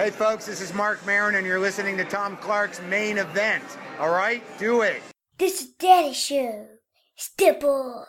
Hey folks, this is Mark Maron and you're listening to Tom Clark's Main Event. All right, do it. This is Daddy Show. Step off.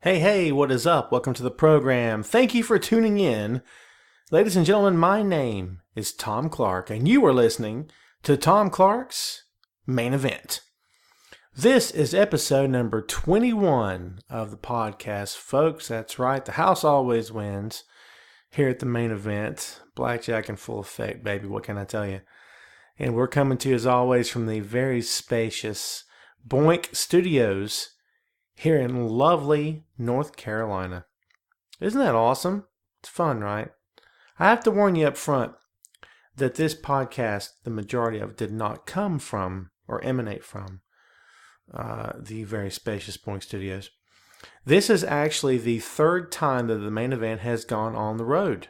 Hey, what is up? Welcome to the program. Thank you for tuning in. Ladies and gentlemen, my name is Tom Clark, and you are listening to Tom Clark's Main Event. This is episode number 21 of the podcast, folks. That's right, the house always wins here at the Main Event. Blackjack in full effect, baby. What can I tell you? And we're coming to you, as always, from the very spacious Boink Studios here in lovely North Carolina. Isn't that awesome? It's fun, right? I have to warn you up front that this podcast, the majority of it, did not come from or emanate from the very spacious Boink Studios. This is actually the third time that the Main Event has gone on the road.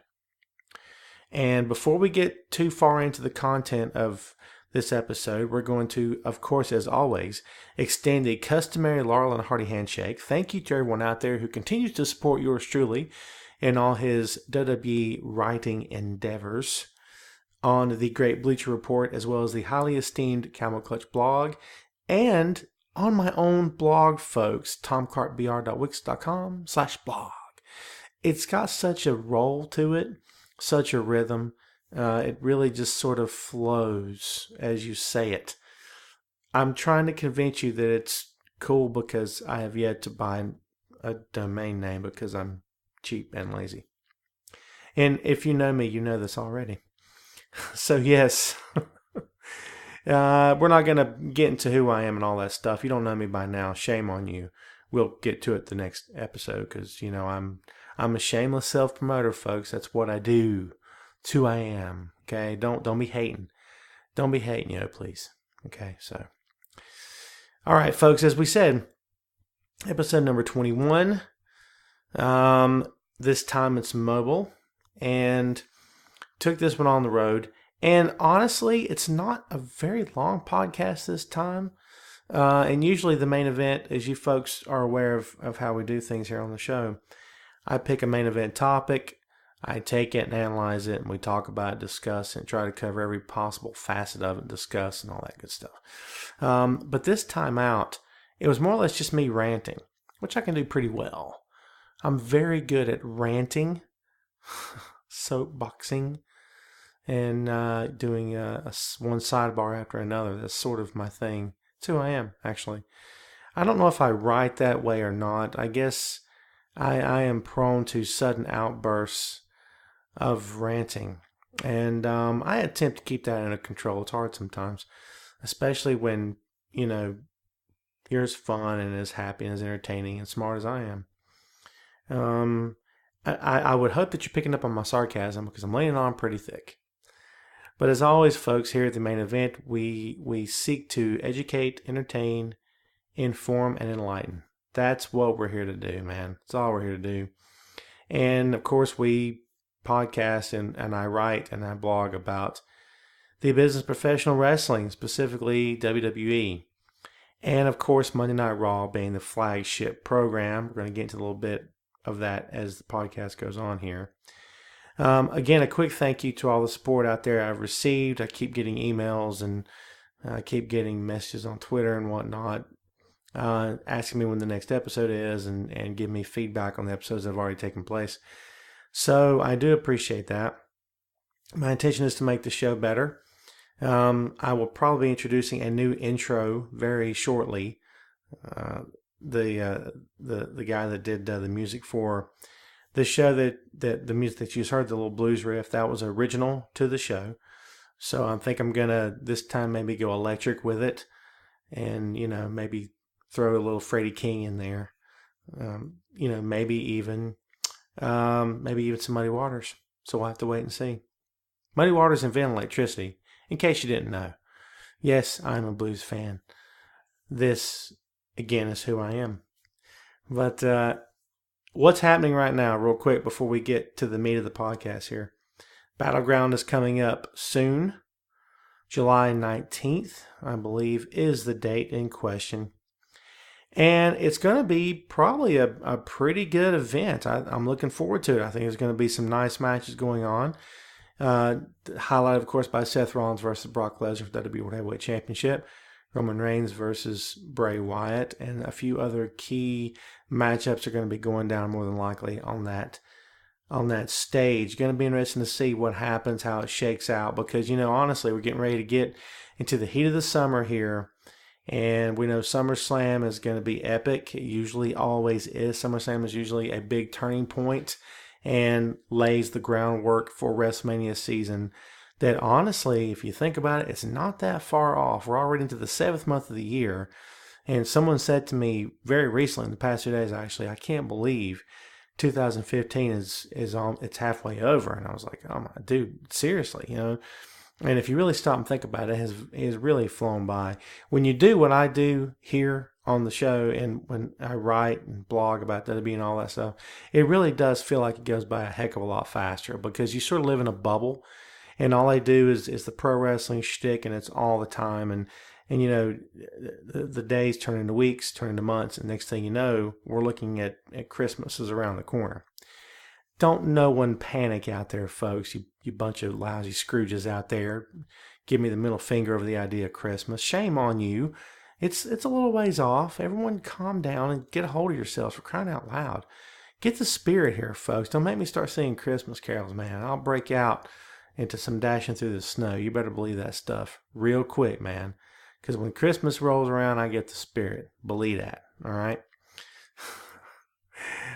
And before we get too far into the content of this episode, we're going to, of course, as always, extend a customary Laurel and Hardy handshake. Thank you to everyone out there who continues to support yours truly in all his WWE writing endeavors on the Great Bleacher Report, as well as the highly esteemed Camel Clutch blog, and on my own blog, folks, tomclarkbr.wix.com/blog. It's got such a roll to it, such a rhythm. It really just sort of flows as you say it. I'm trying to convince you that it's cool because I have yet to buy a domain name because I'm cheap and lazy. And if you know me, you know this already. So yes, we're not going to get into who I am and all that stuff. You don't know me by now. Shame on you. We'll get to it the next episode because, you know, I'm a shameless self-promoter, folks. That's what I do. It's who I am. Okay, don't be hating. Don't be hating, please. Okay, so. All right, folks, as we said, episode number 21. This time it's mobile, and took this one on the road. And honestly, it's not a very long podcast this time. And usually the Main Event, as you folks are aware of how we do things here on the show, I pick a main event topic, I take it and analyze it, and we talk about it, discuss it, and try to cover every possible facet of it, discuss, and all that good stuff. But this time out, it was more or less just me ranting, which I can do pretty well. I'm very good at ranting, soapboxing, and doing one sidebar after another. That's sort of my thing. It's who I am, actually. I don't know if I write that way or not. I guess I am prone to sudden outbursts of ranting. And I attempt to keep that under control. It's hard sometimes, especially when, you're as fun and as happy and as entertaining and smart as I am. I would hope that you're picking up on my sarcasm because I'm laying it on pretty thick. But as always, folks, here at the Main Event, we seek to educate, entertain, inform, and enlighten. That's what we're here to do, man. That's all we're here to do. And, of course, we podcast and I write and I blog about the business of professional wrestling, specifically WWE. And, of course, Monday Night Raw being the flagship program. We're going to get into a little bit of that as the podcast goes on here. Again, a quick thank you to all the support out there I've received. I keep getting emails and I keep getting messages on Twitter and whatnot, asking me when the next episode is and give me feedback on the episodes that have already taken place. So I do appreciate that. My intention is to make the show better. I will probably be introducing a new intro very shortly. The guy that did the music for the show, that the music that you just heard, the little blues riff, that was original to the show. So I think I'm going to this time maybe go electric with it and, maybe throw a little Freddie King in there. Maybe even some Muddy Waters. So we'll have to wait and see. Muddy Waters invent electricity, in case you didn't know. Yes, I'm a blues fan. This, again, is who I am. But what's happening right now, real quick, before we get to the meat of the podcast here? Battleground is coming up soon. July 19th, I believe, is the date in question. And it's going to be probably a pretty good event. I'm looking forward to it. I think there's going to be some nice matches going on. Highlighted, of course, by Seth Rollins versus Brock Lesnar for the WWE World Heavyweight Championship. Roman Reigns versus Bray Wyatt. And a few other key matchups are going to be going down more than likely on that stage. Going to be interesting to see what happens, how it shakes out. Because, honestly, we're getting ready to get into the heat of the summer here. And we know SummerSlam is going to be epic. It usually always is. SummerSlam is usually a big turning point and lays the groundwork for WrestleMania season that, honestly, if you think about it, it's not that far off. We're already into the 7th month of the year. And someone said to me very recently, in the past 2 days, actually, I can't believe 2015 it's halfway over. And I was like, oh my dude, seriously, And if you really stop and think about it, it has really flown by. When you do what I do here on the show and when I write and blog about WWE and all that stuff, it really does feel like it goes by a heck of a lot faster because you sort of live in a bubble and all I do is the pro wrestling shtick and it's all the time. And the days turn into weeks, turn into months. And next thing you know, we're looking at Christmas is around the corner. Don't no one panic out there, folks. You bunch of lousy Scrooges out there. Give me the middle finger over the idea of Christmas. Shame on you. It's a little ways off. Everyone calm down and get a hold of yourselves for crying out loud. Get the spirit here, folks. Don't make me start singing Christmas carols, man. I'll break out into some Dashing Through the Snow. You better believe that stuff real quick, man. Because when Christmas rolls around, I get the spirit. Believe that, all right?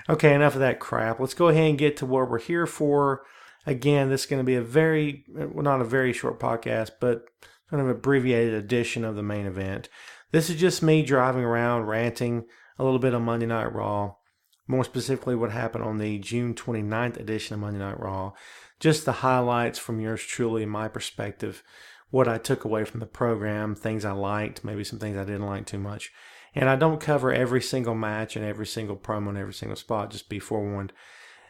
Okay, enough of that crap. Let's go ahead and get to what we're here for. Again, this is going to be not a very short podcast, but kind of abbreviated edition of the main event. This is just me driving around, ranting a little bit on Monday Night Raw. More specifically, what happened on the June 29th edition of Monday Night Raw. Just the highlights from yours truly, my perspective, what I took away from the program, things I liked, maybe some things I didn't like too much. And I don't cover every single match and every single promo and every single spot, just be forewarned.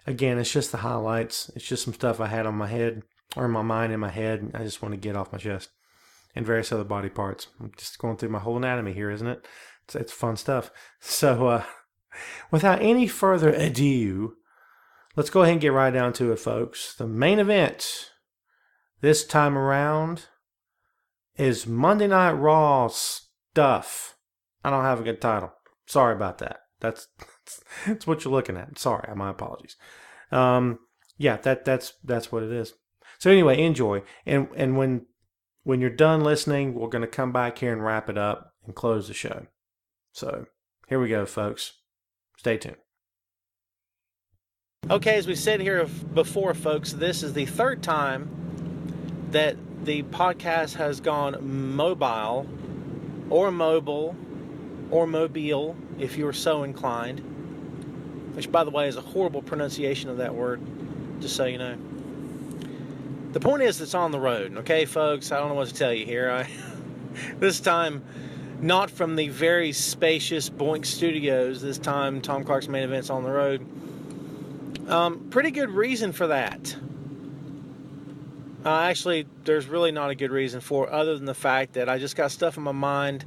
Again, it's just the highlights. It's just some stuff I had on my head, or in my mind, in my head, and I just want to get off my chest. And various other body parts. I'm just going through my whole anatomy here, isn't it? It's fun stuff. So, without any further ado, let's go ahead and get right down to it, folks. The main event this time around is Monday Night Raw stuff. I don't have a good title. Sorry about that. That's what you're looking at. Sorry, my apologies. Yeah, that's what it is. So anyway, enjoy. And when you're done listening, we're going to come back here and wrap it up and close the show. So here we go, folks. Stay tuned. Okay, as we said here before, folks, this is the third time that the podcast has gone mobile or mobile or mobile, if you are so inclined, which, by the way, is a horrible pronunciation of that word, just so you know. The point is, it's on the road, okay, folks? I don't know what to tell you here. This time, not from the very spacious Boink Studios. This time, Tom Clark's main event's on the road. Pretty good reason for that. Actually, there's really not a good reason for it, other than the fact that I just got stuff in my mind,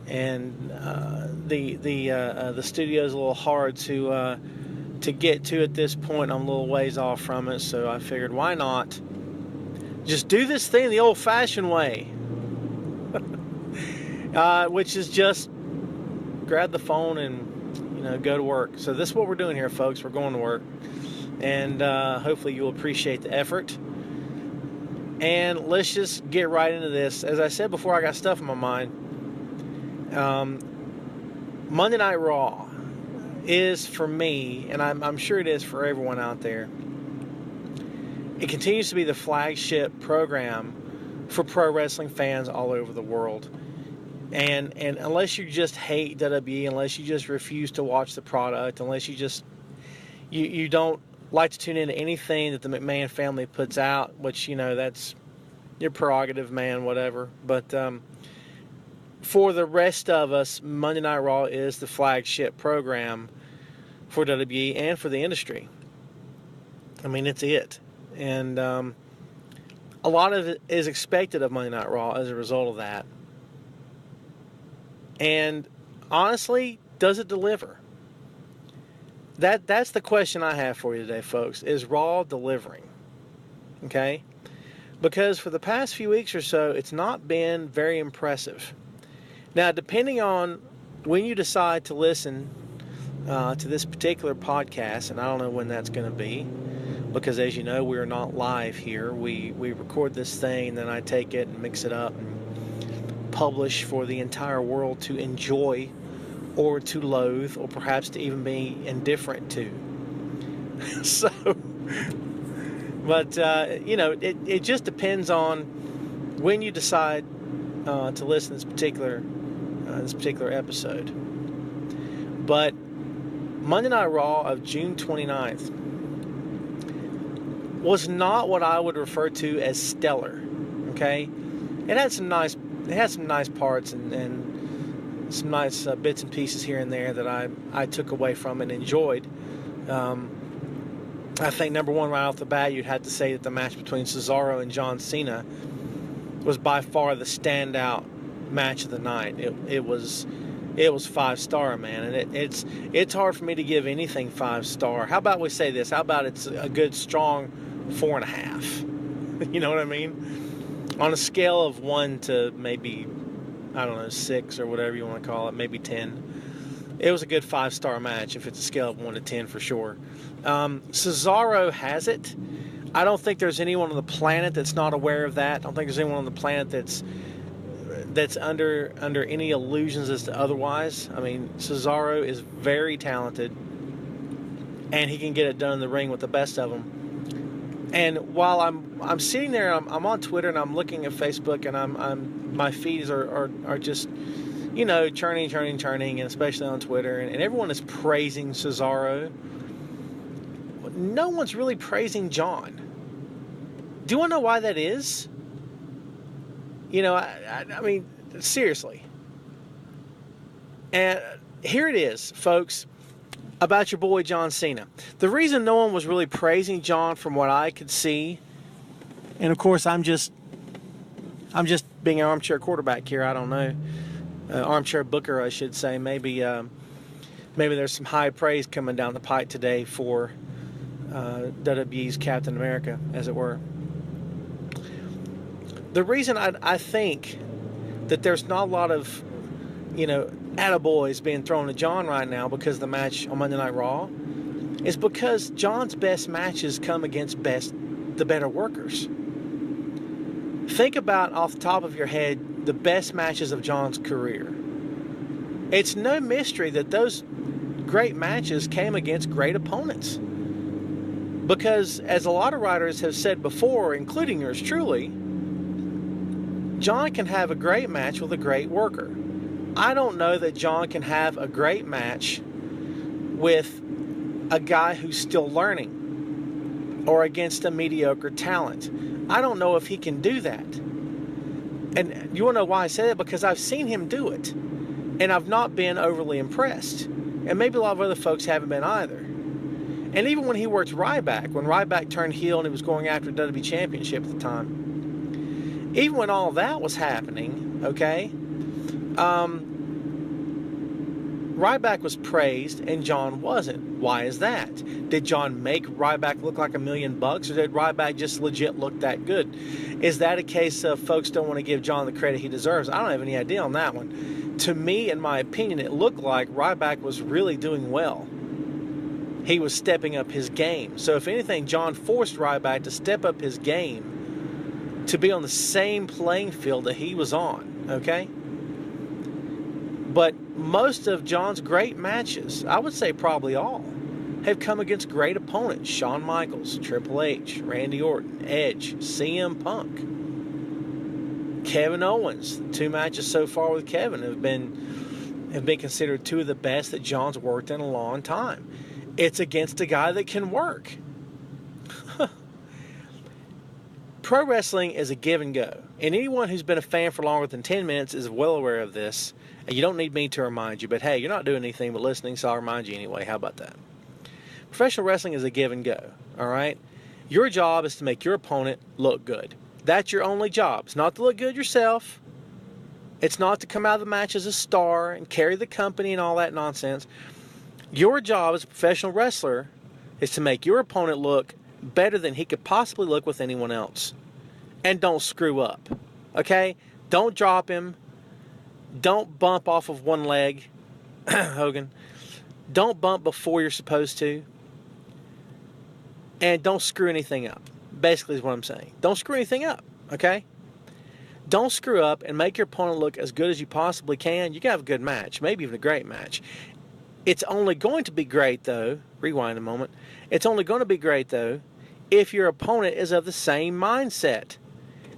and the studio's a little hard to get to at this point. I'm a little ways off from it, so I figured, why not just do this thing the old-fashioned way, which is just grab the phone and go to work. So this is what we're doing here, folks. We're going to work, and hopefully you'll appreciate the effort. And let's just get right into this. As I said before, I got stuff in my mind. Monday Night Raw is, for me, and I'm sure it is for everyone out there, it continues to be the flagship program for pro wrestling fans all over the world. And unless you just hate WWE, unless you just refuse to watch the product, unless you just you don't like to tune into anything that the McMahon family puts out, which, that's your prerogative, man, whatever. But for the rest of us, Monday Night Raw is the flagship program for WWE and for the industry. I mean, it's it. And a lot of it is expected of Monday Night Raw as a result of that. And honestly, does it deliver? That's the question I have for you today, folks. Is Raw delivering? Okay? Because for the past few weeks or so, it's not been very impressive. Now, depending on when you decide to listen to this particular podcast, and I don't know when that's going to be, because as you know, we're not live here. We record this thing, and then I take it and mix it up and publish for the entire world to enjoy, or to loathe, or perhaps to even be indifferent to. So, but it just depends on when you decide to listen to this particular episode. But Monday Night Raw of June 29th was not what I would refer to as stellar. Okay, it had some nice parts and some nice bits and pieces here and there that I took away from and enjoyed. I think number one, right off the bat, you'd have to say that the match between Cesaro and John Cena was by far the standout match of the night. It was 5-star, man, and it's hard for me to give anything 5-star. How about we say this? How about it's a good strong 4.5? You know what I mean? On a scale of 1 to maybe, I don't know, 6 or whatever you want to call it, maybe 10. It was a good 5-star match if it's a scale of 1 to 10 for sure. Cesaro has it. I don't think there's anyone on the planet that's not aware of that. I don't think there's anyone on the planet that's under any illusions as to otherwise. I mean, Cesaro is very talented, and he can get it done in the ring with the best of them. And while I'm sitting there, I'm on Twitter and I'm looking at Facebook, and my feeds are just, churning, and especially on Twitter, and everyone is praising Cesaro. No one's really praising John. Do you want to know why that is? I mean, seriously. And here it is, folks, about your boy John Cena. The reason no one was really praising John from what I could see, and of course I'm just being an armchair quarterback here, I don't know. Armchair booker, I should say. Maybe there's some high praise coming down the pike today for WWE's Captain America, as it were. The reason I think that there's not a lot of, attaboys being thrown to John right now because of the match on Monday Night Raw is because John's best matches come against the better workers. Think about, off the top of your head, the best matches of John's career. It's no mystery that those great matches came against great opponents. Because, as a lot of writers have said before, including yours truly, John can have a great match with a great worker. I don't know that John can have a great match with a guy who's still learning or against a mediocre talent. I don't know if he can do that. And you want to know why I say that? Because I've seen him do it, and I've not been overly impressed. And maybe a lot of other folks haven't been either. And even when he worked Ryback, when Ryback turned heel and he was going after the WWE Championship at the time, even when all that was happening, okay, Ryback was praised and John wasn't. Why is that? Did John make Ryback look like $1 million, or did Ryback just legit look that good? Is that a case of folks don't want to give John the credit he deserves? I don't have any idea on that one. To me, in my opinion, it looked like Ryback was really doing well. He was stepping up his game. So if anything, John forced Ryback to step up his game to be on the same playing field that he was on, okay? But most of John's great matches, I would say probably all, have come against great opponents. Shawn Michaels, Triple H, Randy Orton, Edge, CM Punk. Kevin Owens. The 2 matches so far with Kevin have been considered 2 of the best that John's worked in a long time. It's against a guy that can work. Pro wrestling is a give and go. And anyone who's been a fan for longer than 10 minutes is well aware of this. And you don't need me to remind you. But hey, you're not doing anything but listening, so I'll remind you anyway. How about that? Professional wrestling is a give and go. All right? Your job is to make your opponent look good. That's your only job. It's not to look good yourself. It's not to come out of the match as a star and carry the company and all that nonsense. Your job as a professional wrestler is to make your opponent look better than he could possibly look with anyone else. And don't screw up. Okay? Don't drop him. Don't bump off of one leg, Hogan. Don't bump before you're supposed to. And don't screw anything up. Basically is what I'm saying. Don't screw anything up. Okay? Don't screw up and make your opponent look as good as you possibly can. You can have a good match. Maybe even a great match. It's only going to be great, though. Rewind a moment. It's only going to be great, though, if your opponent is of the same mindset.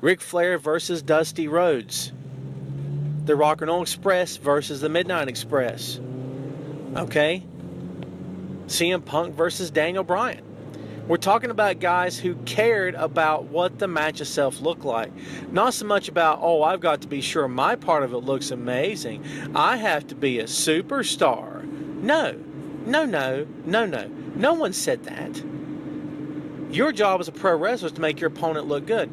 Ric Flair versus Dusty Rhodes. The Rock and Roll Express versus the Midnight Express. Okay? CM Punk versus Daniel Bryan. We're talking about guys who cared about what the match itself looked like. Not so much about, oh, I've got to be sure my part of it looks amazing. I have to be a superstar. No. No one said that. Your job as a pro wrestler is to make your opponent look good.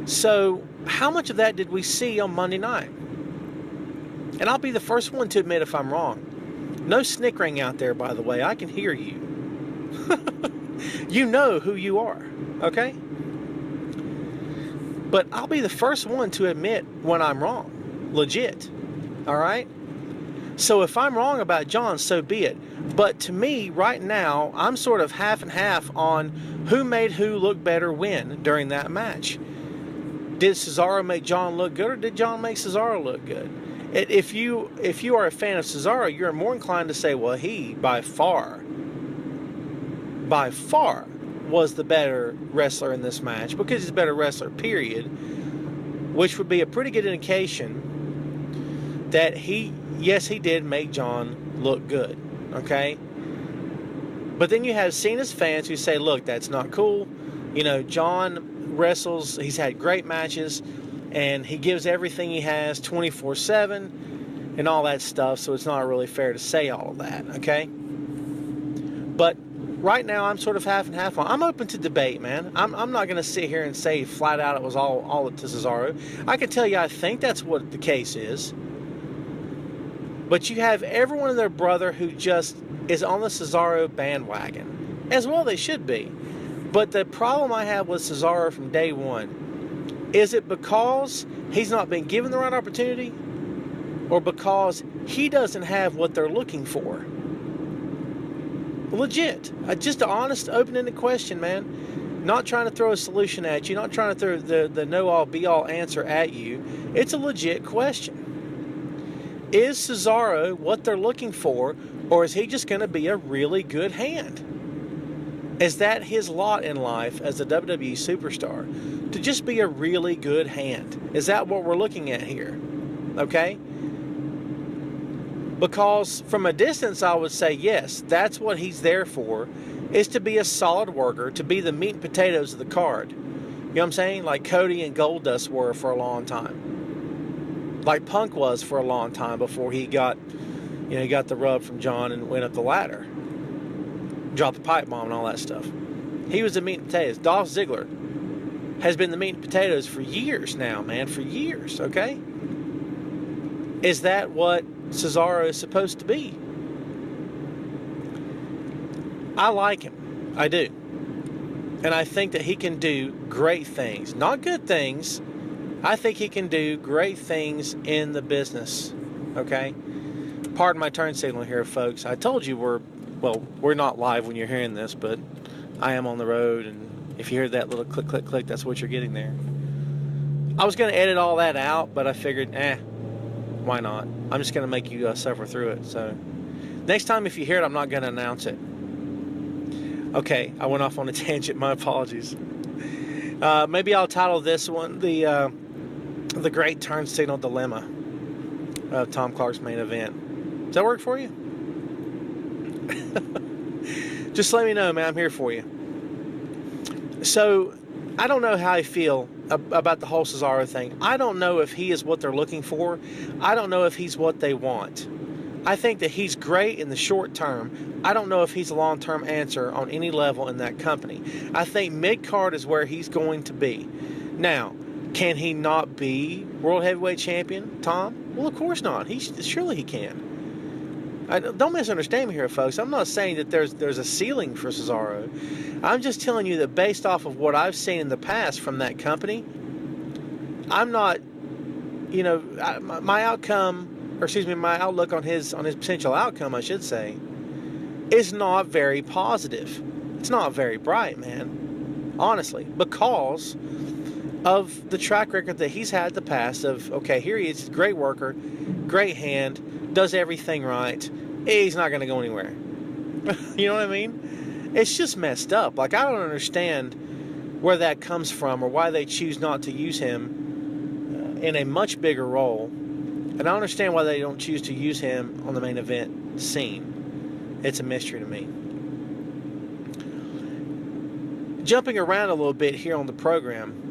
So, how much of that did we see on Monday night? And I'll be the first one to admit if I'm wrong. No snickering out there, by the way. I can hear you. You know who you are, okay? But I'll be the first one to admit when I'm wrong. Legit. All right? So if I'm wrong about John, so be it. But to me, right now, I'm sort of half and half on who made who look better when during that match. Did Cesaro make John look good, or did John make Cesaro look good? If you are a fan of Cesaro, you're more inclined to say, well, he, by far, was the better wrestler in this match, because he's a better wrestler, period, which would be a pretty good indication that he did make John look good, okay? But then you have Cena's fans who say, look, that's not cool. You know, John wrestles, he's had great matches, and he gives everything he has 24/7 and all that stuff, so it's not really fair to say all of that, okay? But right now, I'm sort of half and half on. I'm open to debate, man. I'm not going to sit here and say flat out it was all to Cesaro. I can tell you I think that's what the case is. But you have everyone and their brother who just is on the Cesaro bandwagon. As well they should be. But the problem I have with Cesaro from day one, is it because he's not been given the right opportunity? Or because he doesn't have what they're looking for? Legit. Just an honest, open-ended question, man. Not trying to throw a solution at you. Not trying to throw the know-all, be-all answer at you. It's a legit question. Is Cesaro what they're looking for, or is he just going to be a really good hand? Is that his lot in life as a WWE superstar? To just be a really good hand? Is that what we're looking at here? Okay? Because from a distance, I would say yes, that's what he's there for, is to be a solid worker, to be the meat and potatoes of the card. You know what I'm saying? Like Cody and Goldust were for a long time. Like Punk was for a long time before he got the rub from John and went up the ladder. Dropped the pipe bomb and all that stuff. He was the meat and potatoes. Dolph Ziggler has been the meat and potatoes for years now, man. For years, okay? Is that what Cesaro is supposed to be? I like him. I do. And I think that he can do great things. Not good things. I think he can do great things in the business. Okay? Pardon my turn signal here, folks. I told you we're not live when you're hearing this, but I am on the road, and if you hear that little click, click, click, that's what you're getting there. I was going to edit all that out, but I figured, why not? I'm just going to make you suffer through it. So next time if you hear it, I'm not going to announce it. Okay, I went off on a tangent. My apologies. Maybe I'll title this one the great turn signal dilemma of Tom Clark's main event. Does that work for you? Just let me know, man. I'm here for you. So, I don't know how I feel about the whole Cesaro thing. I don't know if he is what they're looking for. I don't know if he's what they want. I think that he's great in the short term. I don't know if he's a long-term answer on any level in that company. I think mid-card is where he's going to be. Now, can he not be World Heavyweight Champion, Tom? Well, of course not. Surely he can. Don't misunderstand me here, folks. I'm not saying that there's a ceiling for Cesaro. I'm just telling you that based off of what I've seen in the past from that company, I'm not, my outlook on his potential outcome, I should say, is not very positive. It's not very bright, man. Honestly, because of the track record that he's had in the past of, okay, here he is, he's a great worker, great hand, does everything right. He's not going to go anywhere. You know what I mean? It's just messed up. Like, I don't understand where that comes from or why they choose not to use him in a much bigger role. And I don't understand why they don't choose to use him on the main event scene. It's a mystery to me. Jumping around a little bit here on the program.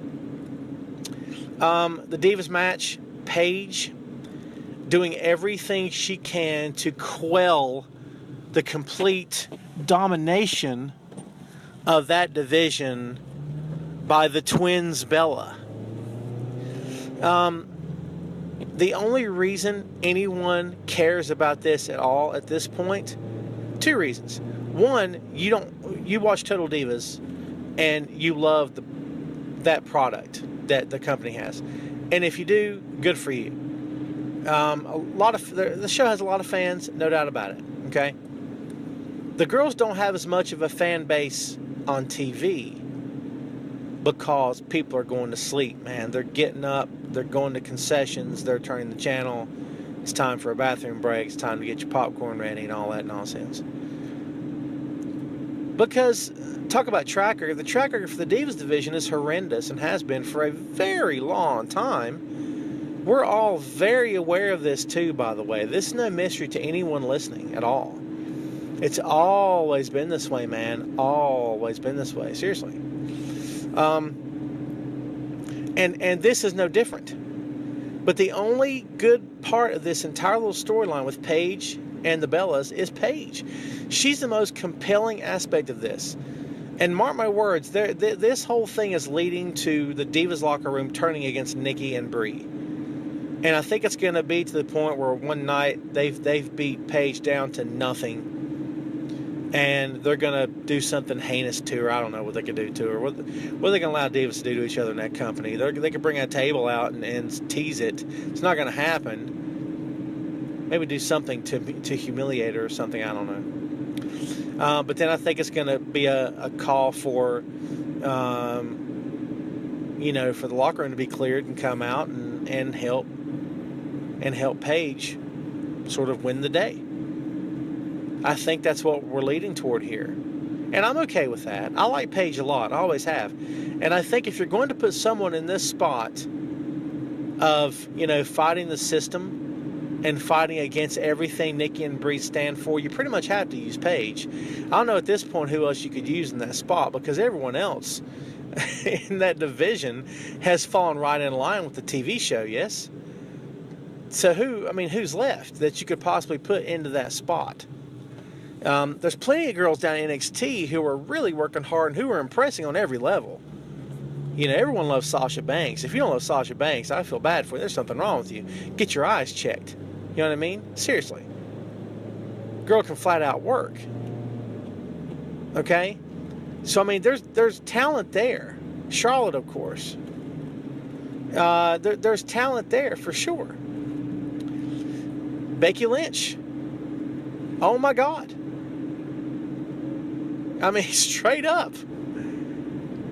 The Divas match, Paige doing everything she can to quell the complete domination of that division by the twins Bella. The only reason anyone cares about this at all at this point, two reasons. One, you watch Total Divas and you love that product that the company has. And if you do, good for you. The show has a lot of fans, no doubt about it. Okay, the girls don't have as much of a fan base on TV because people are going to sleep. Man, they're getting up, they're going to concessions, they're turning the channel. It's time for a bathroom break. It's time to get your popcorn ready and all that nonsense. Because talk about track record. The track record for the Divas division is horrendous and has been for a very long time. We're all very aware of this too, by the way. This is no mystery to anyone listening at all. It's always been this way, man. Always been this way. Seriously. And this is no different. But the only good part of this entire little storyline with Paige and the Bellas is Paige. She's the most compelling aspect of this. And mark my words, this whole thing is leading to the Divas locker room turning against Nikki and Brie. And I think it's going to be to the point where one night they've beat Paige down to nothing. And they're going to do something heinous to her. I don't know what they could do to her. What are they going to allow Divas to do to each other in that company? They could bring a table out and tease it. It's not going to happen. Maybe do something to humiliate her or something. I don't know. But then I think it's going to be a call for, for the locker room to be cleared and come out and help Paige sort of win the day. I think that's what we're leading toward here. And I'm okay with that. I like Paige a lot. I always have. And I think if you're going to put someone in this spot of, fighting the system and fighting against everything Nikki and Brie stand for, you pretty much have to use Paige. I don't know at this point who else you could use in that spot because everyone else in that division has fallen right in line with the TV show, yes? So who's left that you could possibly put into that spot? There's plenty of girls down in NXT who are really working hard and who are impressing on every level. Everyone loves Sasha Banks. If you don't love Sasha Banks, I feel bad for you. There's something wrong with you. Get your eyes checked. You know what I mean? Seriously. Girl can flat out work. Okay? So, there's talent there. Charlotte, of course. There's talent there for sure. Becky Lynch. Oh my God. Straight up.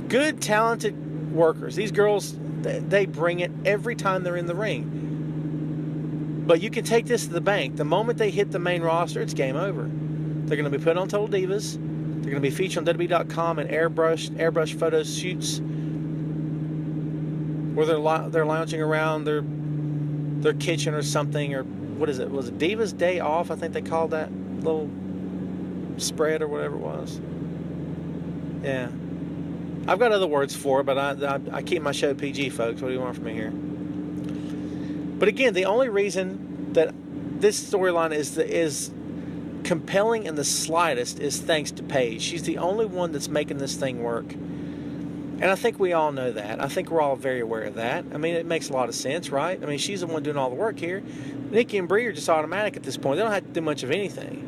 Good, talented workers. These girls, they bring it every time they're in the ring. But you can take this to the bank. The moment they hit the main roster, it's game over. They're going to be put on Total Divas. They're going to be featured on WWE.com and airbrush photo shoots where they're lounging around their kitchen or something, or what is it? Was it Divas Day Off? I think they called that little spread or whatever it was. Yeah. I've got other words for it, but I keep my show PG, folks. What do you want from me here? But again, the only reason that this storyline is compelling in the slightest is thanks to Paige. She's the only one that's making this thing work. And I think we all know that. I think we're all very aware of that. I mean, it makes a lot of sense, right? I mean, she's the one doing all the work here. Nikki and Brie are just automatic at this point. They don't have to do much of anything.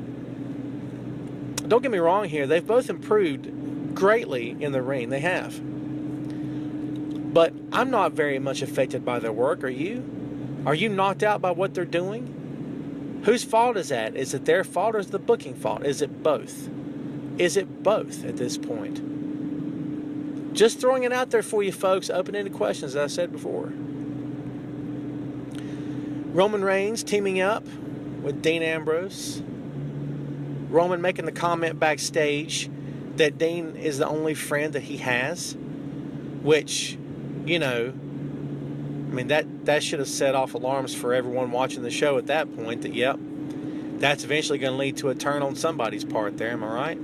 Don't get me wrong here. They've both improved greatly in the ring. They have. But I'm not very much affected by their work. Are you? Are you knocked out by what they're doing? Whose fault is that? Is it their fault or is it the booking fault? Is it both? Is it both at this point? Just throwing it out there for you folks, open-ended questions, as I said before. Roman Reigns teaming up with Dean Ambrose. Roman making the comment backstage that Dean is the only friend that he has, which, you know, I mean, that should have set off alarms for everyone watching the show at that point, that, yep, that's eventually going to lead to a turn on somebody's part there, am I right?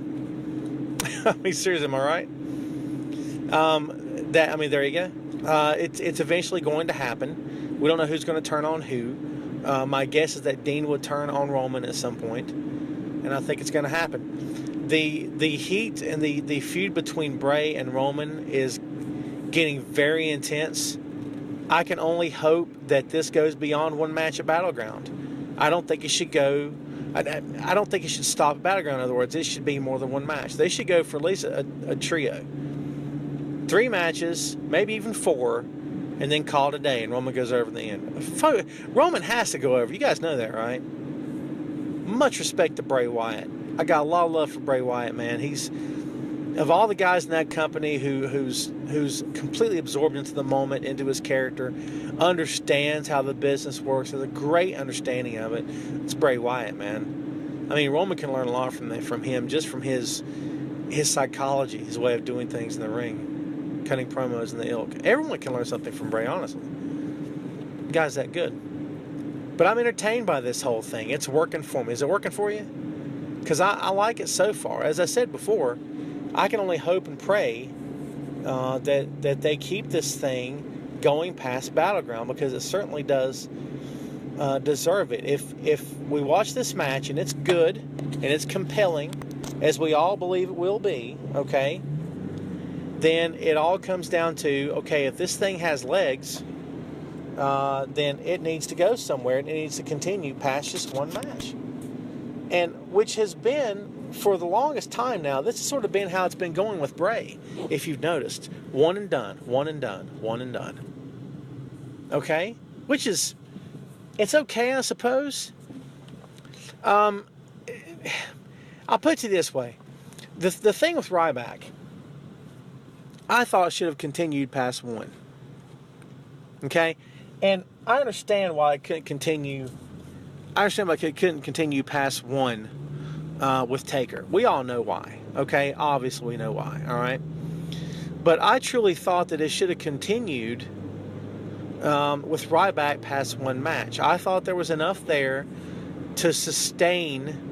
I mean, seriously, am I right? There you go. It's eventually going to happen. We don't know who's going to turn on who. My guess is that Dean would turn on Roman at some point, and I think it's going to happen. The heat and the feud between Bray and Roman is getting very intense. I can only hope that this goes beyond one match at Battleground. I don't think it should go. I don't think it should stop at Battleground. In other words, it should be more than one match. They should go for at least a trio. 3 matches, maybe even 4, and then call it a day, and Roman goes over in the end. Roman has to go over. You guys know that, right? Much respect to Bray Wyatt. I got a lot of love for Bray Wyatt, man. He's, of all the guys in that company who's completely absorbed into the moment, into his character, understands how the business works, has a great understanding of it. It's Bray Wyatt, man. I mean, Roman can learn a lot from him, just from his psychology, his way of doing things in the ring. Cutting promos in the ilk. Everyone can learn something from Bray, honestly. The guy's that good. But I'm entertained by this whole thing. It's working for me. Is it working for you? Because I like it so far. As I said before, I can only hope and pray that they keep this thing going past Battleground, because it certainly does deserve it. If we watch this match and it's good and it's compelling, as we all believe it will be, okay, then it all comes down to, okay, if this thing has legs, then it needs to go somewhere, and it needs to continue past just one match. And which has been, for the longest time now, this has sort of been how it's been going with Bray, if you've noticed. One and done, one and done, one and done. Okay? Which is, it's okay, I suppose. I'll put it to you this way. The thing with Ryback, I thought it should have continued past 1. Okay? And I understand why it couldn't continue. I understand why it couldn't continue past 1 with Taker. We all know why. Okay? Obviously we know why. Alright? But I truly thought that it should have continued with Ryback past 1 match. I thought there was enough there to sustain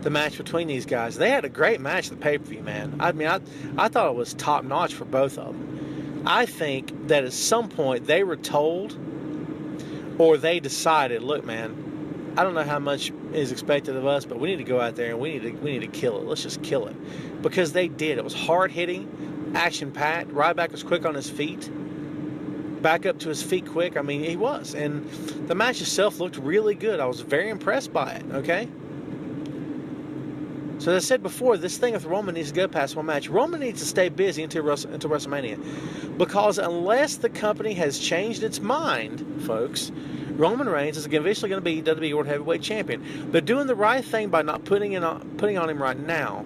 the match between these guys. They had a great match at the pay-per-view, man. I mean, I thought it was top-notch for both of them. I think that at some point they were told, or they decided, look, man, I don't know how much is expected of us, but we need to go out there and we need to kill it. Let's just kill it. Because they did. It was hard-hitting, action-packed. Ryback was quick on his feet. Back up to his feet quick. I mean, he was. And the match itself looked really good. I was very impressed by it, okay? So as I said before, this thing with Roman needs to go past 1 match. Roman needs to stay busy until WrestleMania. Because unless the company has changed its mind, folks, Roman Reigns is eventually going to be WWE World Heavyweight Champion. They're doing the right thing by not putting on him right now.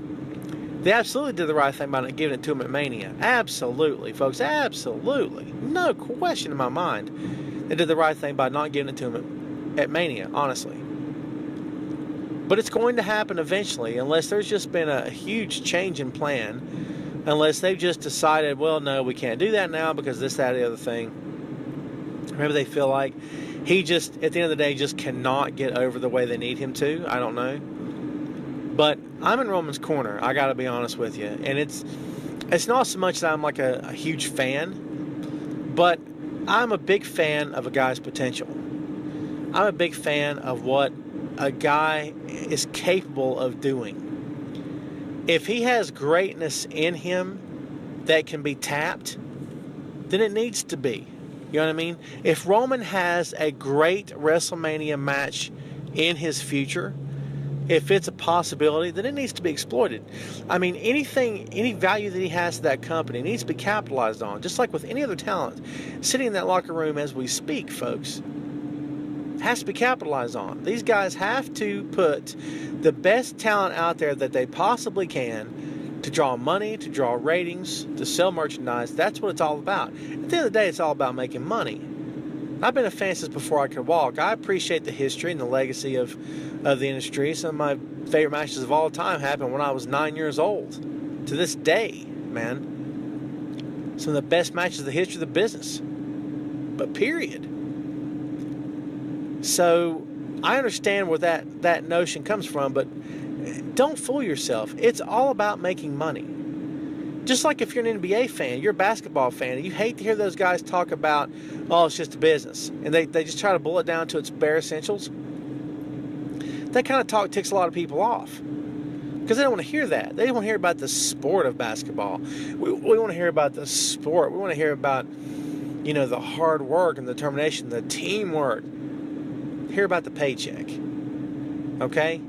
They absolutely did the right thing by not giving it to him at Mania. Absolutely, folks. Absolutely. No question in my mind. They did the right thing by not giving it to him at Mania, honestly. But it's going to happen eventually, unless there's just been a huge change in plan. Unless they've just decided, well, no, we can't do that now because this, that, the other thing. Maybe they feel like he just, at the end of the day, just cannot get over the way they need him to. I don't know. But I'm in Roman's corner, I got to be honest with you. And it's not so much that I'm like a huge fan, but I'm a big fan of a guy's potential. I'm a big fan of what a guy is capable of doing. If he has greatness in him that can be tapped, then it needs to be. You know what I mean? If Roman has a great WrestleMania match in his future, if it's a possibility, then it needs to be exploited. I mean, any value that he has to that company needs to be capitalized on, just like with any other talent. Sitting in that locker room as we speak, folks, has to be capitalized on. These guys have to put the best talent out there that they possibly can to draw money, to draw ratings, to sell merchandise. That's what it's all about. At the end of the day, it's all about making money. I've been a fan since before I could walk. I appreciate the history and the legacy of the industry. Some of my favorite matches of all time happened when I was 9 years old. To this day, man. Some of the best matches of the history of the business. But period. So I understand where that notion comes from, but don't fool yourself. It's all about making money. Just like if you're an NBA fan, you're a basketball fan, and you hate to hear those guys talk about, oh, it's just a business. And they just try to boil it down to its bare essentials. That kind of talk ticks a lot of people off. Because they don't want to hear that. They don't want to hear about the sport of basketball. We want to hear about the sport. We want to hear about, the hard work and the determination, the teamwork. Hear about the paycheck. Okay?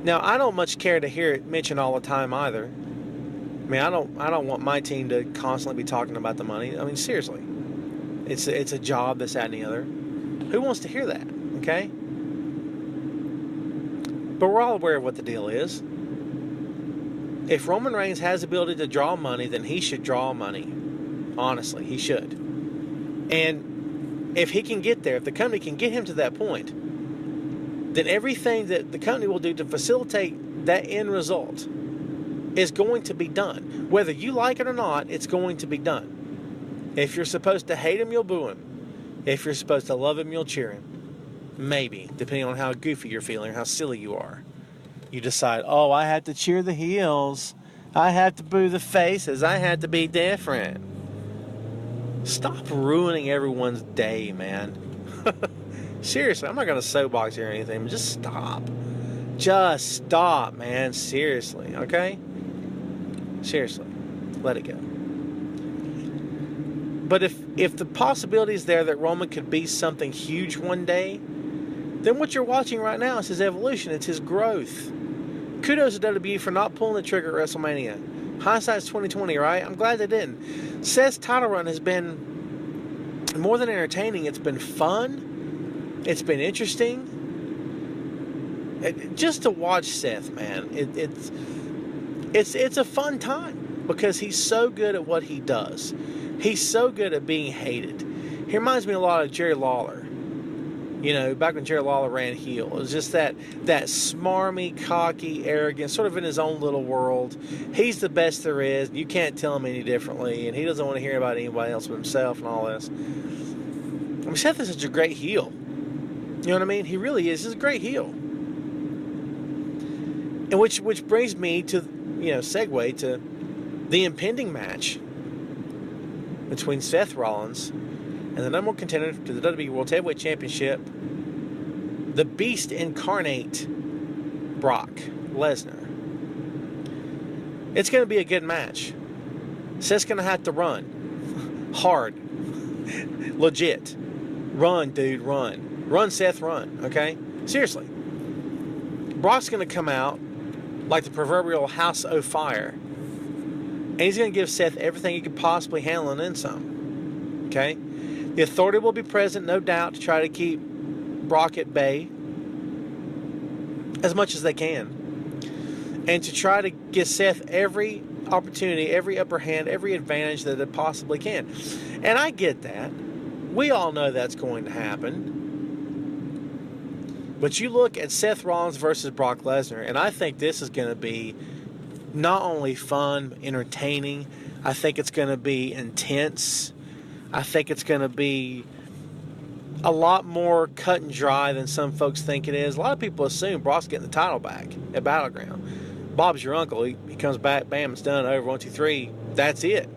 Now, I don't much care to hear it mentioned all the time either. I mean, I don't want my team to constantly be talking about the money. I mean, seriously. It's a job, this, that, and the other. Who wants to hear that? Okay? But we're all aware of what the deal is. If Roman Reigns has the ability to draw money, then he should draw money. Honestly, he should. And if he can get there, if the company can get him to that point, then everything that the company will do to facilitate that end result is going to be done. Whether you like it or not, it's going to be done. If you're supposed to hate him, you'll boo him. If you're supposed to love him, you'll cheer him. Maybe, depending on how goofy you're feeling or how silly you are. You decide, oh, I have to cheer the heels. I have to boo the faces. I have to be different. Stop ruining everyone's day, man. Seriously, I'm not going to soapbox here or anything, but just stop. Just stop, man. Seriously, okay? Seriously. Let it go. But if the possibility is there that Roman could be something huge one day, then what you're watching right now is his evolution. It's his growth. Kudos to WWE for not pulling the trigger at WrestleMania. Hindsight's 2020, right? I'm glad they didn't. Seth's title run has been more than entertaining. It's been fun. It's been interesting. Just to watch Seth, man, it's a fun time because he's so good at what he does. He's so good at being hated. He reminds me a lot of Jerry Lawler. Back when Jerry Lawler ran heel. It was just that smarmy, cocky, arrogant, sort of in his own little world. He's the best there is. You can't tell him any differently, and he doesn't want to hear about anybody else but himself and all this. I mean, Seth is such a great heel. You know what I mean? He really is. He's a great heel. And which brings me to, segue to the impending match between Seth Rollins and the number one contender to the WWE World Heavyweight Championship, the Beast Incarnate, Brock Lesnar. It's going to be a good match. Seth's going to have to run. Hard. Legit. Run, dude, run. Run, Seth, run. Okay? Seriously. Brock's going to come out like the proverbial house of fire. And he's going to give Seth everything he could possibly handle and then some. Okay? The Authority will be present, no doubt, to try to keep Brock at bay as much as they can. And to try to give Seth every opportunity, every upper hand, every advantage that it possibly can. And I get that. We all know that's going to happen. But you look at Seth Rollins versus Brock Lesnar, and I think this is going to be not only fun, entertaining, I think it's going to be intense. I think it's going to be a lot more cut and dry than some folks think it is. A lot of people assume Brock's getting the title back at Battleground. Bob's your uncle. He comes back, bam, it's done, over, 1, 2, 3. That's it.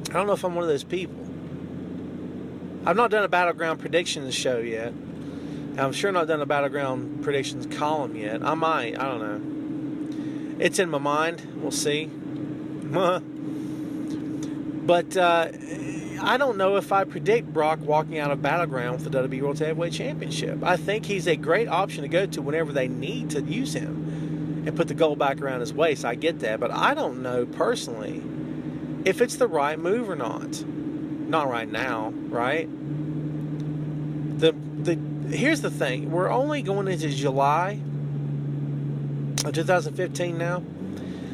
I don't know if I'm one of those people. I've not done a Battleground predictions show yet. I'm sure not done a Battleground predictions column yet. I might. I don't know. It's in my mind. We'll see. But I don't know if I predict Brock walking out of Battleground with the WWE World Heavyweight Championship. I think he's a great option to go to whenever they need to use him and put the gold back around his waist. I get that. But I don't know personally if it's the right move or not. Not right now, right? Here's the thing. We're only going into July of 2015 now.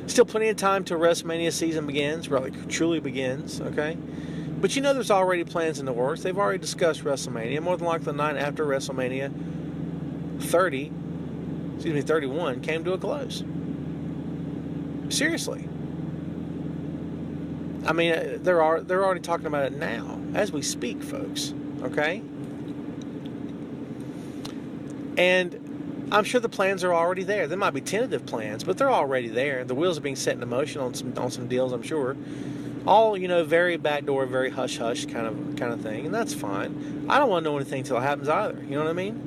Still plenty of time till WrestleMania season begins, really truly begins, okay? But you know there's already plans in the works. They've already discussed WrestleMania. More than likely the night after WrestleMania 31 came to a close. Seriously. I mean, they're already talking about it now, as we speak, folks. Okay? And I'm sure the plans are already there. There might be tentative plans, but they're already there. The wheels are being set in motion on some deals, I'm sure. All, very backdoor, very hush-hush kind of thing, and that's fine. I don't want to know anything until it happens either. You know what I mean?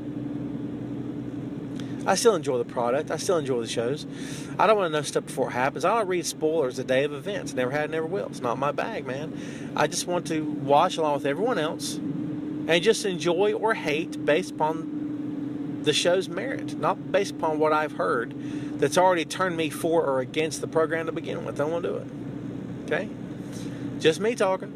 I still enjoy the product. I still enjoy the shows. I don't want to know stuff before it happens. I don't read spoilers the day of events. Never had, never will. It's not my bag, man. I just want to watch along with everyone else and just enjoy or hate based upon the show's merit, not based upon what I've heard that's already turned me for or against the program to begin with. I don't want to do it. Okay? Just me talking.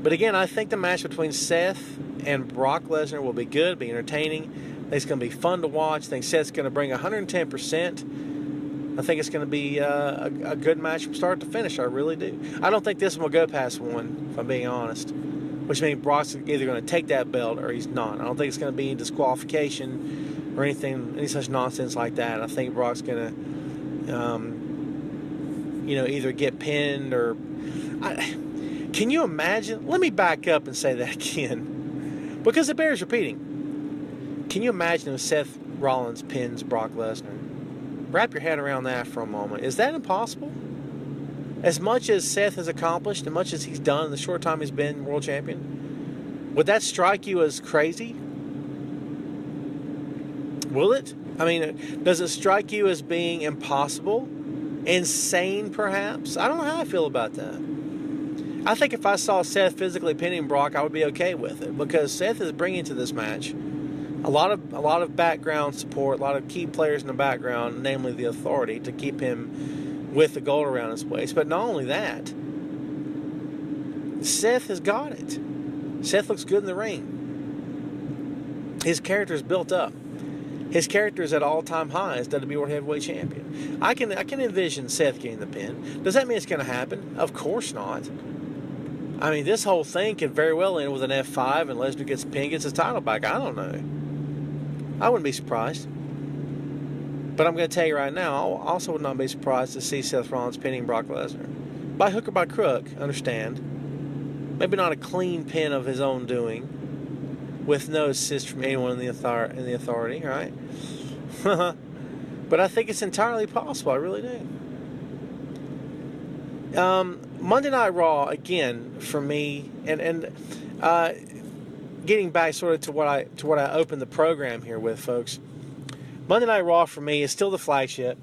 But again, I think the match between Seth and Brock Lesnar will be good, be entertaining. I think it's going to be fun to watch. I think Seth's going to bring 110%. I think it's going to be a good match from start to finish. I really do. I don't think this one will go past 1, if I'm being honest. Which means Brock's either going to take that belt or he's not. I don't think it's going to be disqualification or any such nonsense like that. I think Brock's going to, either get pinned or... Can you imagine? Let me back up and say that again, because it bears repeating. Can you imagine if Seth Rollins pins Brock Lesnar? Wrap your head around that for a moment. Is that impossible? As much as Seth has accomplished, as much as he's done in the short time he's been world champion, would that strike you as crazy? Will it? I mean, does it strike you as being impossible? Insane, perhaps? I don't know how I feel about that. I think if I saw Seth physically pinning Brock, I would be okay with it, because Seth is bringing to this match a lot of background support, a lot of key players in the background, namely the Authority, to keep him with the gold around his waist. But not only that, Seth has got it. Seth looks good in the ring. His character's built up. His character is at all-time highs, WWE World Heavyweight Champion. I can envision Seth getting the pin. Does that mean it's going to happen? Of course not. I mean, this whole thing could very well end with an F5 and Lesnar gets pinned, gets his title back. I don't know. I wouldn't be surprised. But I'm going to tell you right now, I also would not be surprised to see Seth Rollins pinning Brock Lesnar. By hook or by crook, understand. Maybe not a clean pin of his own doing, with no assist from anyone in the Authority, right? But I think it's entirely possible. I really do. Monday Night Raw, again, for me, and getting back sort of to what I opened the program here with, folks. Monday Night Raw for me is still the flagship,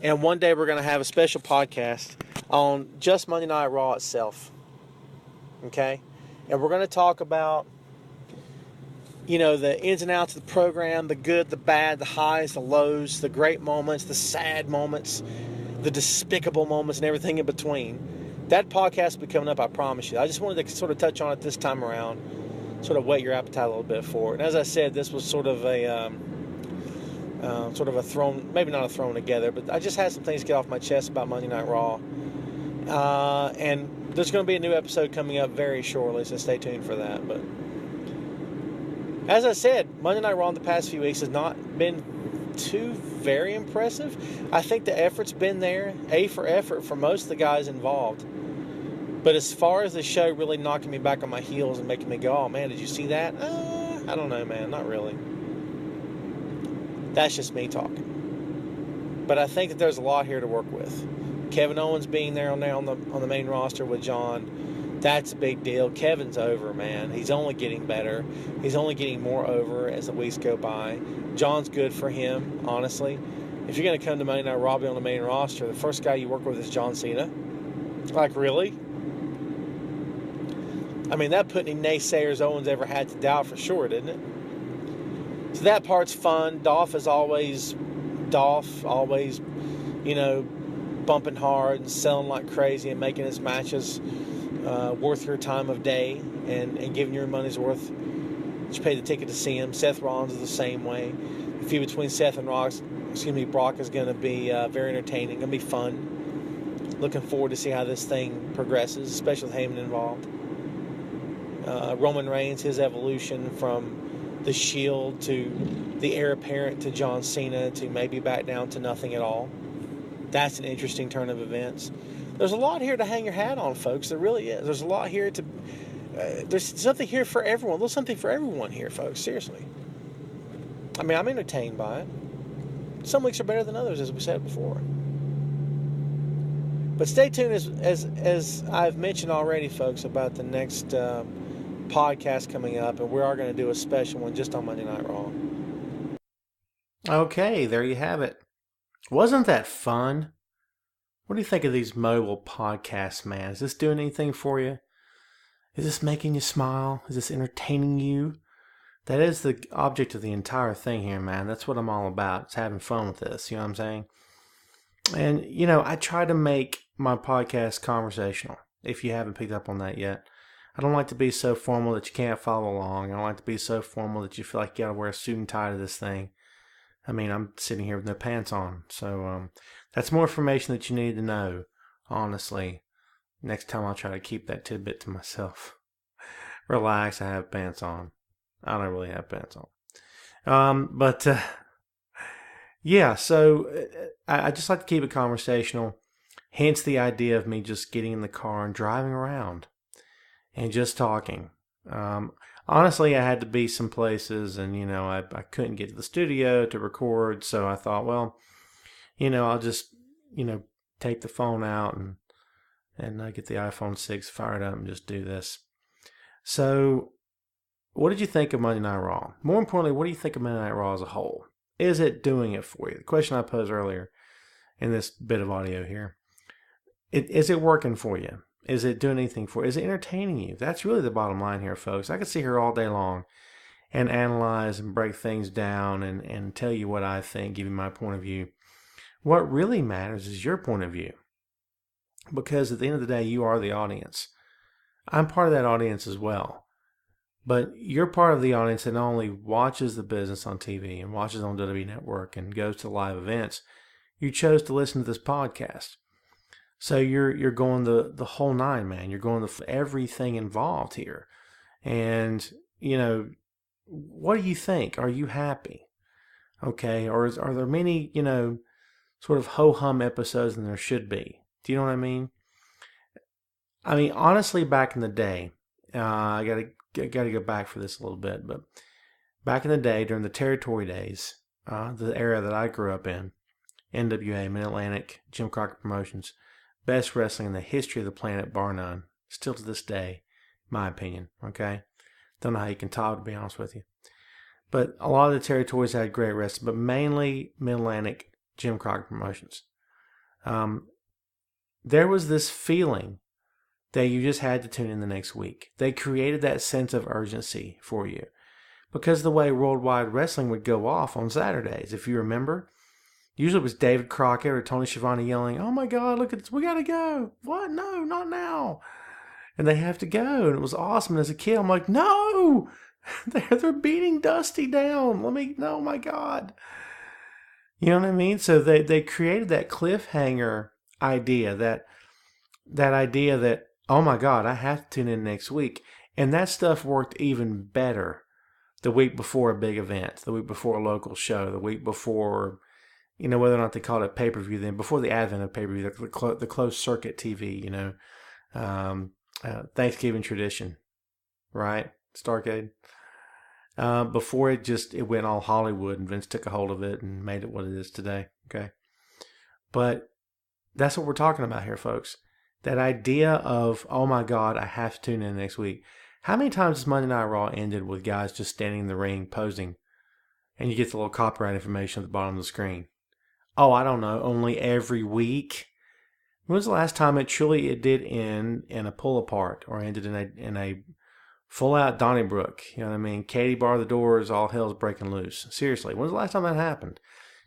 and one day we're going to have a special podcast on just Monday Night Raw itself. Okay? And we're going to talk about, the ins and outs of the program, the good, the bad, the highs, the lows, the great moments, the sad moments, the despicable moments, and everything in between. That podcast will be coming up, I promise you. I just wanted to sort of touch on it this time around, sort of whet your appetite a little bit for it. And as I said, this was sort of a thrown, maybe not a thrown together, but I just had some things to get off my chest about Monday Night Raw. And there's going to be a new episode coming up very shortly, so stay tuned for that. But as I said, Monday Night Raw in the past few weeks has not been too very impressive. I think the effort's been there, A for effort for most of the guys involved. But as far as the show really knocking me back on my heels and making me go, oh man, did you see that? I don't know, man, not really. That's just me talking. But I think that there's a lot here to work with. Kevin Owens being there on the main roster with John, that's a big deal. Kevin's over, man. He's only getting better. He's only getting more over as the weeks go by. John's good for him, honestly. If you're going to come to Monday Night Raw on the main roster, the first guy you work with is John Cena. Like, really? I mean, that put any naysayers Owens ever had to doubt for sure, didn't it? So that part's fun. Dolph is always, bumping hard and selling like crazy and making his matches worth your time of day and giving your money's worth. You pay the ticket to see him. Seth Rollins is the same way. The feud between Seth and Brock is going to be very entertaining. Going to be fun. Looking forward to see how this thing progresses, especially with Heyman involved. Roman Reigns, his evolution from the Shield to the heir apparent to John Cena to maybe back down to nothing at all. That's an interesting turn of events. There's a lot here to hang your hat on, folks. There really is. There's a lot here to... there's something here for everyone. There's something for everyone here, folks. Seriously. I mean, I'm entertained by it. Some weeks are better than others, as we said before. But stay tuned, as I've mentioned already, folks, about the next podcast coming up, and we are going to do a special one just on Monday Night Raw. Okay, there you have it. Wasn't that fun? What do you think of these mobile podcasts, man? Is this doing anything for you? Is this making you smile? Is this entertaining you? That is the object of the entire thing here, man. That's what I'm all about. It's having fun with this, you know what I'm saying? And, I try to make my podcast conversational, if you haven't picked up on that yet. I don't like to be so formal that you can't follow along. I don't like to be so formal that you feel like you got to wear a suit and tie to this thing. I mean, I'm sitting here with no pants on. So that's more information that you need to know, honestly. Next time I'll try to keep that tidbit to myself. Relax, I have pants on. I don't really have pants on. Yeah, so I just like to keep it conversational. Hence the idea of me just getting in the car and driving around and just talking. Honestly, I had to be some places and, I couldn't get to the studio to record. So I thought, well, I'll just, take the phone out and get the iPhone 6 fired up and just do this. So what did you think of Monday Night Raw? More importantly, what do you think of Monday Night Raw as a whole? Is it doing it for you? The question I posed earlier in this bit of audio here. Is it working for you? Is it doing anything for you? Is it entertaining you? That's really the bottom line here, folks. I could sit here all day long and analyze and break things down and tell you what I think, give you my point of view. What really matters is your point of view. Because at the end of the day, you are the audience. I'm part of that audience as well. But you're part of the audience that not only watches the business on TV and watches on WWE Network and goes to live events, you chose to listen to this podcast. So you're going the whole nine, man. You're going everything involved here. And, what do you think? Are you happy? Okay. Or are there many, sort of ho-hum episodes than there should be? Do you know what I mean? I mean, honestly, back in the day, I got to go back for this a little bit, but back in the day, during the territory days, the era that I grew up in, NWA, Mid-Atlantic, Jim Crockett Promotions, best wrestling in the history of the planet, bar none. Still to this day, my opinion, okay? Don't know how you can top it, to be honest with you. But a lot of the territories had great wrestling, but mainly Mid-Atlantic, Jim Crockett Promotions. There was this feeling that you just had to tune in the next week. They created that sense of urgency for you because the way Worldwide Wrestling would go off on Saturdays, if you remember, usually it was David Crockett or Tony Schiavone yelling, "Oh my God, look at this, we got to go." What? No, not now. And they have to go. And it was awesome. And as a kid, I'm like, no, they're beating Dusty down. Oh my God. You know what I mean? So they created that cliffhanger idea, that idea that, oh my God, I have to tune in next week. And that stuff worked even better the week before a big event, the week before a local show, the week before, whether or not they called it pay-per-view then, before the advent of pay-per-view, the closed circuit TV, Thanksgiving tradition, right? Starcade. Before it went all Hollywood and Vince took a hold of it and made it what it is today. Okay. But that's what we're talking about here, folks. That idea of, oh my God, I have to tune in next week. How many times has Monday Night Raw ended with guys just standing in the ring posing and you get the little copyright information at the bottom of the screen? Oh, I don't know, only every week? When was the last time it did end in a pull apart or ended in a full out Donnybrook? You know what I mean? Katie bar the doors, all hell's breaking loose. Seriously, when was the last time that happened?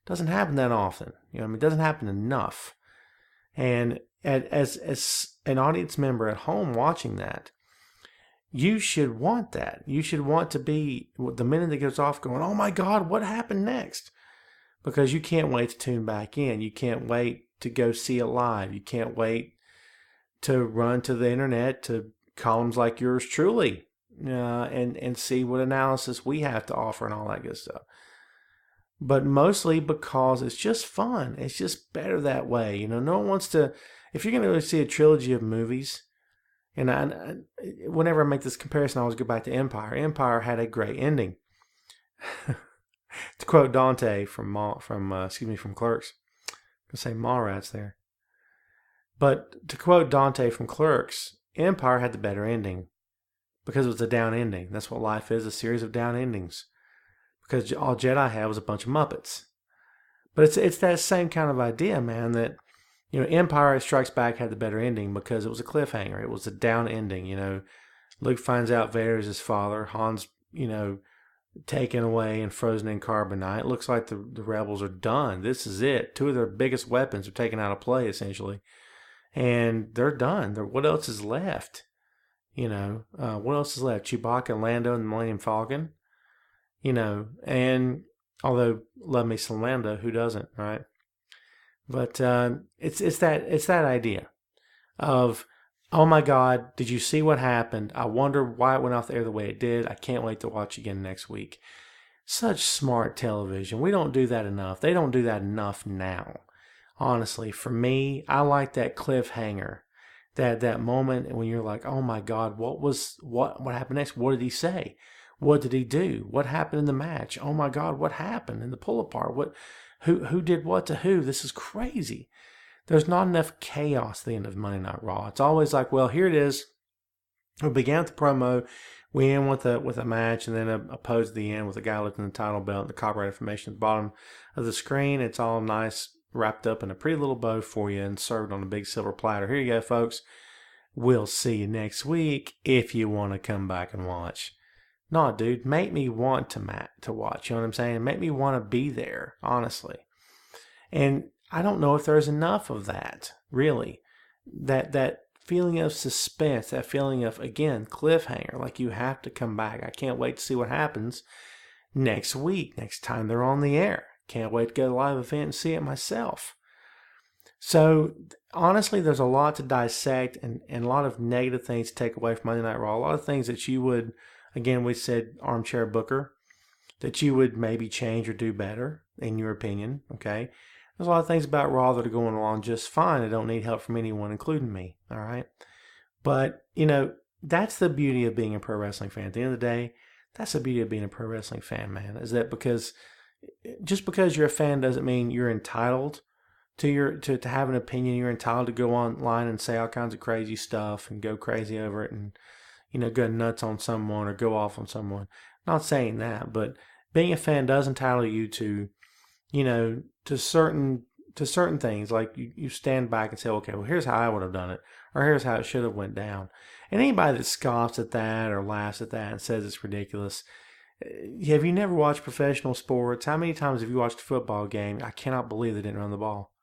It doesn't happen that often. You know what I mean? It doesn't happen enough. And as an audience member at home watching that, you should want that. You should want to be, the minute it goes off, going, oh my God, what happened next? Because you can't wait to tune back in. You can't wait to go see it live. You can't wait to run to the internet to columns like yours truly and see what analysis we have to offer and all that good stuff. But mostly because it's just fun. It's just better that way. You know, no one wants to, if you're going to see a trilogy of movies, and whenever I make this comparison, I always go back to Empire. Empire had a great ending. To quote Dante from Clerks. I'm going to say Mallrats there. But to quote Dante from Clerks, Empire had the better ending because it was a down ending. That's what life is, a series of down endings. Because all Jedi had was a bunch of Muppets. But it's that same kind of idea, man, that, you know, Empire Strikes Back had the better ending because it was a cliffhanger. It was a down ending, you know. Luke finds out Vader's his father. Han's, you know, taken away and frozen in carbonite. It looks like the rebels are done. This is it. Two of their biggest weapons are taken out of play, essentially. And they're done. What else is left? You know, what else is left? Chewbacca and Lando and the Millennium Falcon? You know, and although love me some Lando, who doesn't, right? But it's that idea of, oh my God, did you see what happened? I wonder why it went off the air the way it did. I can't wait to watch again next week. Such smart television. We don't do that enough. They don't do that enough now. Honestly, for me, I like that cliffhanger. That moment when you're like, oh my God, what happened next? What did he say? What did he do? What happened in the match? Oh my God, what happened in the pull apart? Who did what to who? This is crazy. There's not enough chaos at the end of Monday Night Raw. It's always like, well, here it is. We began with the promo. We end with a match, and then a pose at the end with a guy lifting the title belt and the copyright information at the bottom of the screen. It's all nice, wrapped up in a pretty little bow for you and served on a big silver platter. Here you go, folks. We'll see you next week if you want to come back and watch. No, dude, make me want to watch. You know what I'm saying? Make me want to be there, honestly. And I don't know if there's enough of that, really. That feeling of suspense, that feeling of, again, cliffhanger, like you have to come back. I can't wait to see what happens next week, next time they're on the air. Can't wait to go to the live event and see it myself. So, honestly, there's a lot to dissect and a lot of negative things to take away from Monday Night Raw. A lot of things that you would, again, we said armchair booker, that you would maybe change or do better, in your opinion, okay? There's a lot of things about Raw that are going along just fine. I don't need help from anyone, including me, all right? But, you know, that's the beauty of being a pro wrestling fan. At the end of the day, that's the beauty of being a pro wrestling fan, man, is that just because you're a fan doesn't mean you're entitled to have an opinion. You're entitled to go online and say all kinds of crazy stuff and go crazy over it and, you know, go nuts on someone or go off on someone. Not saying that, but being a fan does entitle you to, you know, to certain things. Like you stand back and say, okay, well, here's how I would have done it, or here's how it should have went down. And anybody that scoffs at that or laughs at that and says it's ridiculous, have you never watched professional sports? How many times have you watched a football game? I cannot believe they didn't run the ball.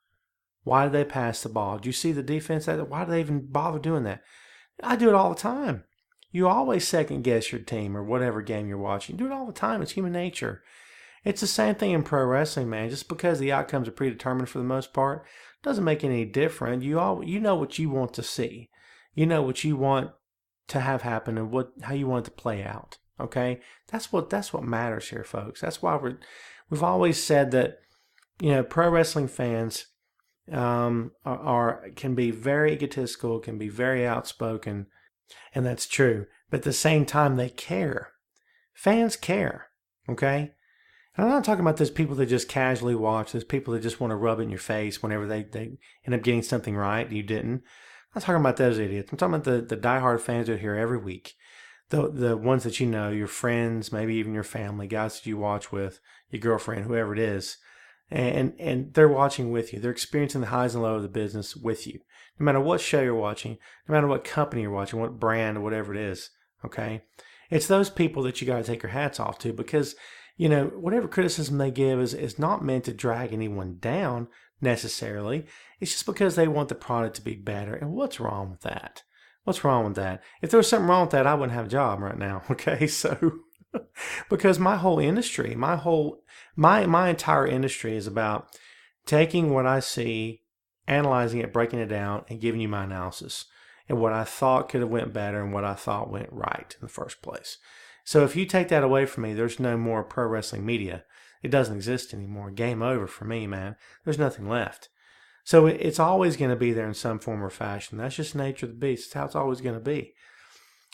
Why did they pass the ball? Did you see the defense? Why did they even bother doing that? I do it all the time. You always second guess your team or whatever game you're watching. You do it all the time. It's human nature. It's the same thing in pro wrestling, man. Just because the outcomes are predetermined for the most part doesn't make any difference. You know what you want to see. You know what you want to have happen and how you want it to play out. Okay? That's what matters here, folks. That's why we've always said that, you know, pro wrestling fans, can be very egotistical, can be very outspoken, and that's true. But at the same time, they care. Fans care, okay? And I'm not talking about those people that just casually watch, those people that just want to rub it in your face whenever they end up getting something right you didn't. I'm not talking about those idiots. I'm talking about the diehard fans that are here every week. The ones that you know, your friends, maybe even your family, guys that you watch with, your girlfriend, whoever it is. And they're watching with you. They're experiencing the highs and lows of the business with you. No matter what show you're watching, no matter what company you're watching, what brand or whatever it is, okay? It's those people that you got to take your hats off to because, whatever criticism they give is not meant to drag anyone down necessarily. It's just because they want the product to be better. And what's wrong with that? What's wrong with that? If there was something wrong with that, I wouldn't have a job right now, okay? So, because my whole industry, my entire industry is about taking what I see, analyzing it, breaking it down, and giving you my analysis and what I thought could have went better and what I thought went right in the first place. So if you take that away from me, there's no more pro wrestling media. It doesn't exist anymore. Game over for me, man. There's nothing left. So it's always going to be there in some form or fashion. That's just the nature of the beast. It's how it's always going to be.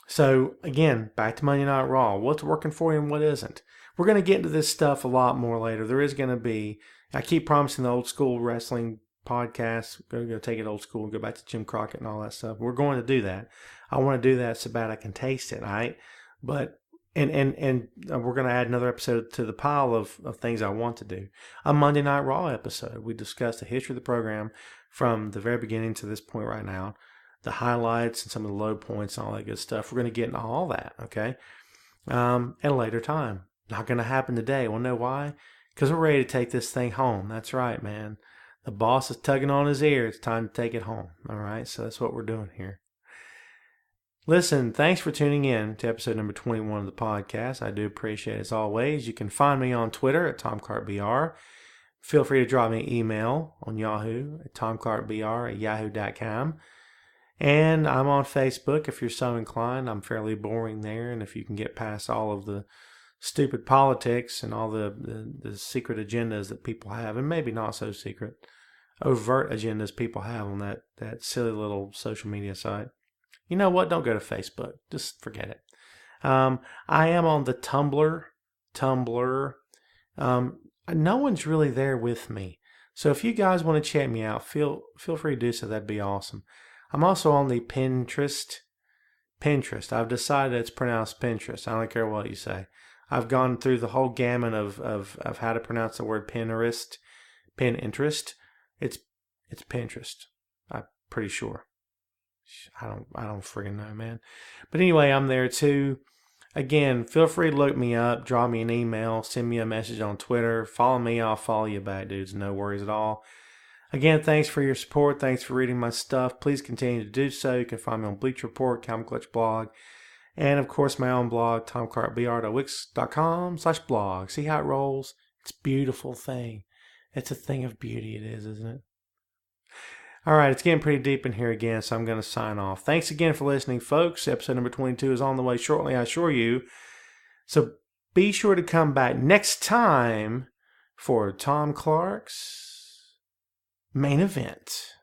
So again, back to Monday Night Raw. What's working for you and what isn't? We're going to get into this stuff a lot more later. There is going to be, I keep promising the old school wrestling podcast. We're going to go take it old school and go back to Jim Crockett and all that stuff. We're going to do that. I want to do that so bad I can taste it, all right? But and we're going to add another episode to the pile of things I want to do. A Monday Night Raw episode. We discussed the history of the program from the very beginning to this point right now, the highlights and some of the low points and all that good stuff. We're going to get into all that, okay? At a later time. Not going to happen today. Want to know why? Because we're ready to take this thing home. That's right, man. The boss is tugging on his ear. It's time to take it home. All right? So that's what we're doing here. Listen, thanks for tuning in to episode number 21 of the podcast. I do appreciate it as always. You can find me on Twitter at TomClarkBR. Feel free to drop me an email on Yahoo at TomClarkBR@yahoo.com. And I'm on Facebook if you're so inclined. I'm fairly boring there. And if you can get past all of the stupid politics and all the secret agendas that people have, and maybe not so secret, overt agendas people have on that silly little social media site. You know what? Don't go to Facebook. Just forget it. I am on the Tumblr. No one's really there with me. So if you guys want to check me out, feel free to do so. That'd be awesome. I'm also on the Pinterest. I've decided it's pronounced Pinterest. I don't care what you say. I've gone through the whole gamut of how to pronounce the word Pinterest. It's Pinterest. I'm pretty sure. I don't friggin' know, man. But anyway, I'm there too. Again, feel free to look me up, drop me an email, send me a message on Twitter. Follow me, I'll follow you back, dudes. No worries at all. Again, thanks for your support. Thanks for reading my stuff. Please continue to do so. You can find me on Bleach Report, Comic Clutch blog, and of course my own blog, tomclarkbr.wix.com/blog. See how it rolls? It's a beautiful thing. It's a thing of beauty, it is, isn't it? All right, it's getting pretty deep in here again, so I'm going to sign off. Thanks again for listening, folks. Episode number 22 is on the way shortly, I assure you. So be sure to come back next time for Tom Clark's main event.